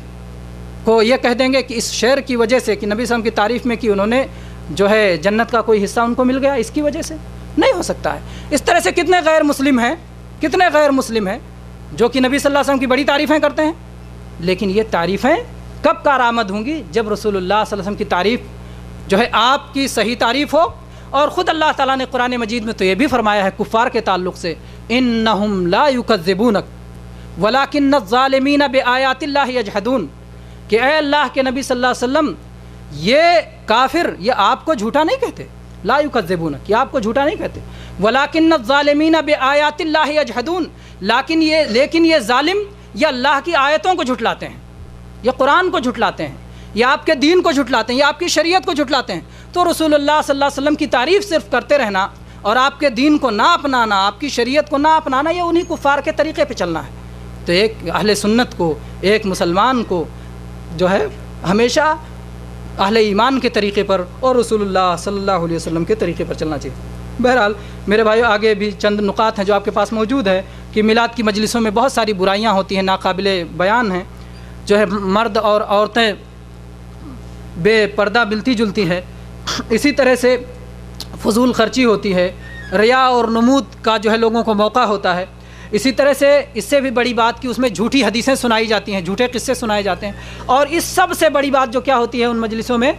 کو یہ کہہ دیں گے کہ اس شعر کی وجہ سے کہ نبی صلی اللہ علیہ وسلم کی تعریف میں کہ انہوں نے جو ہے جنت کا کوئی حصہ ان کو مل گیا، اس کی وجہ سے نہیں ہو سکتا ہے. اس طرح سے کتنے غیر مسلم ہیں، کتنے غیر مسلم ہیں جو کہ نبی صلی اللہ علیہ وسلم کی بڑی تعریفیں کرتے ہیں. لیکن یہ تعریفیں کب کارآمد ہوں گی؟ جب رسول اللہ صلی اللہ علیہ وسلم کی تعریف جو ہے آپ کی صحیح تعریف ہو. اور خود اللہ تعالیٰ نے قرآن مجید میں تو یہ بھی فرمایا ہے کفار کے تعلق سے انہم لا یکذبونک ولکن الظالمین بآیات اللہ یجحدون، کہ اے اللہ کے نبی صلی اللہ علیہ وسلم یہ کافر یہ آپ کو جھوٹا نہیں کہتے، لا یکذبونک یہ آپ کو جھوٹا نہیں کہتے، ولکن الظالمین بآیات اللہ یجحدون، لیکن یہ ظالم یہ اللہ کی آیتوں کو جھٹلاتے ہیں، یہ قرآن کو جھٹلاتے ہیں، یہ آپ کے دین کو جھٹلاتے ہیں، یہ آپ کی شریعت کو جھٹلاتے ہیں. تو رسول اللہ صلی اللہ علیہ وسلم کی تعریف صرف کرتے رہنا اور آپ کے دین کو نہ اپنانا، آپ کی شریعت کو نہ اپنانا، یہ انہی کفار کے طریقے پہ چلنا ہے. تو ایک اہل سنت کو، ایک مسلمان کو جو ہے ہمیشہ اہل ایمان کے طریقے پر اور رسول اللہ صلی اللہ علیہ وسلم کے طریقے پر چلنا چاہیے. بہرحال میرے بھائیو، آگے بھی چند نکات ہیں جو آپ کے پاس موجود ہے کہ میلاد کی مجلسوں میں بہت ساری برائیاں ہوتی ہیں، ناقابل بیان ہیں، جو ہے مرد اور عورتیں بے پردہ ملتی جلتی ہے. اسی طرح سے فضول خرچی ہوتی ہے، ریا اور نمود کا جو ہے لوگوں کو موقع ہوتا ہے. اسی طرح سے اس سے بھی بڑی بات کہ اس میں جھوٹی حدیثیں سنائی جاتی ہیں، جھوٹے قصے سنائے جاتے ہیں. اور اس سب سے بڑی بات جو کیا ہوتی ہے، ان مجلسوں میں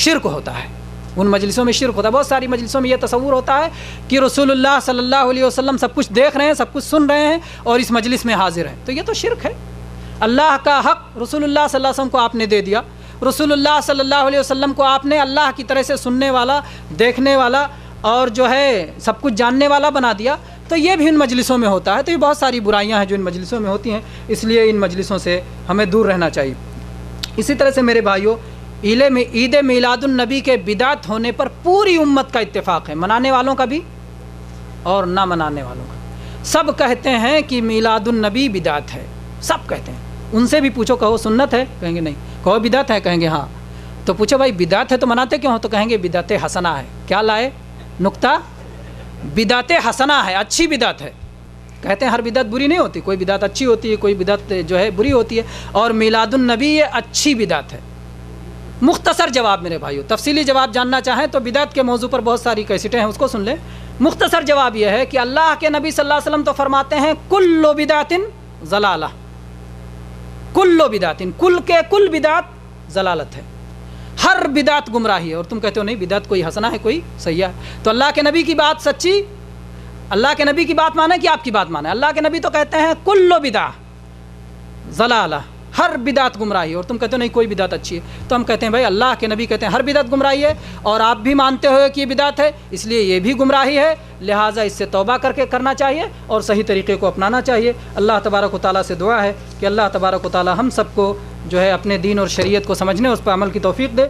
شرک ہوتا ہے. ان مجلسوں میں شرک ہوتا ہے. بہت ساری مجلسوں میں یہ تصور ہوتا ہے کہ رسول اللہ صلی اللہ علیہ وسلم سب کچھ دیکھ رہے ہیں، سب کچھ سن رہے ہیں اور اس مجلس میں حاضر ہیں. تو یہ تو شرک ہے. اللہ کا حق رسول اللہ صلی اللہ علیہ وسلم کو آپ نے دے دیا. رسول اللہ صلی اللہ علیہ وسلم کو آپ نے اللہ کی طرح سے سننے والا، دیکھنے والا اور جو ہے سب کچھ جاننے والا بنا دیا، تو یہ بھی ان مجلسوں میں ہوتا ہے۔ تو یہ بہت ساری برائیاں ہیں جو ان مجلسوں میں ہوتی ہیں، اس لیے ان مجلسوں سے ہمیں دور رہنا چاہیے۔ اسی طرح سے میرے بھائیوں، عید میلاد النبی کے بدعت ہونے پر پوری امت کا اتفاق ہے، منانے والوں کا بھی اور نہ منانے والوں کا۔ سب کہتے ہیں کہ میلاد النبی بدعت ہے، سب کہتے ہیں۔ ان سے بھی پوچھو، کہو سنت ہے، کہیں گے نہیں۔ کہو بدعت ہے، کہیں گے ہاں۔ تو پوچھو بھائی بدعت ہے تو مناتے کیوں ہو؟ تو کہیں گے بدعت حسنہ ہے۔ کیا لائے نقطہ؟ بدعت حسنہ ہے، اچھی بدعت ہے۔ کہتے ہیں ہر بدعت بری نہیں ہوتی، کوئی بدعت اچھی ہوتی ہے، کوئی بدعت جو ہے بری ہوتی ہے، اور میلاد النبی یہ اچھی بدعت ہے۔ مختصر جواب میرے بھائیو، تفصیلی جواب جاننا چاہیں تو بدعت کے موضوع پر بہت ساری کیسٹیں ہیں، اس کو سن لیں۔ مختصر جواب یہ ہے کہ اللہ کے نبی صلی اللہ علیہ وسلم تو فرماتے ہیں کل بدعت ضلالہ، کل بدعت، کل کے کل بدعت ضلالت ہے، ہر بدعت گمراہی ہے۔ اور تم کہتے ہو نہیں بدعت کوئی حسنہ ہے کوئی سیئہ ہے۔ تو اللہ کے نبی کی بات سچی، اللہ کے نبی کی بات مانے کہ آپ کی بات مانے؟ اللہ کے نبی تو کہتے ہیں کل بدعت ضلالہ، ہر بدعت گمراہی، اور تم کہتے ہو نہیں کوئی بدعت اچھی ہے۔ تو ہم کہتے ہیں بھائی اللہ کے نبی کہتے ہیں ہر بدعت گمراہی ہے، اور آپ بھی مانتے ہو کہ یہ بدعت ہے، اس لیے یہ بھی گمراہی ہے، لہٰذا اس سے توبہ کر کے کرنا چاہیے اور صحیح طریقے کو اپنانا چاہیے۔ اللہ تبارک و تعالیٰ سے دعا ہے کہ اللہ تبارک و تعالیٰ ہم سب کو جو ہے اپنے دین اور شریعت کو سمجھنے، اس پر عمل کی توفیق دے۔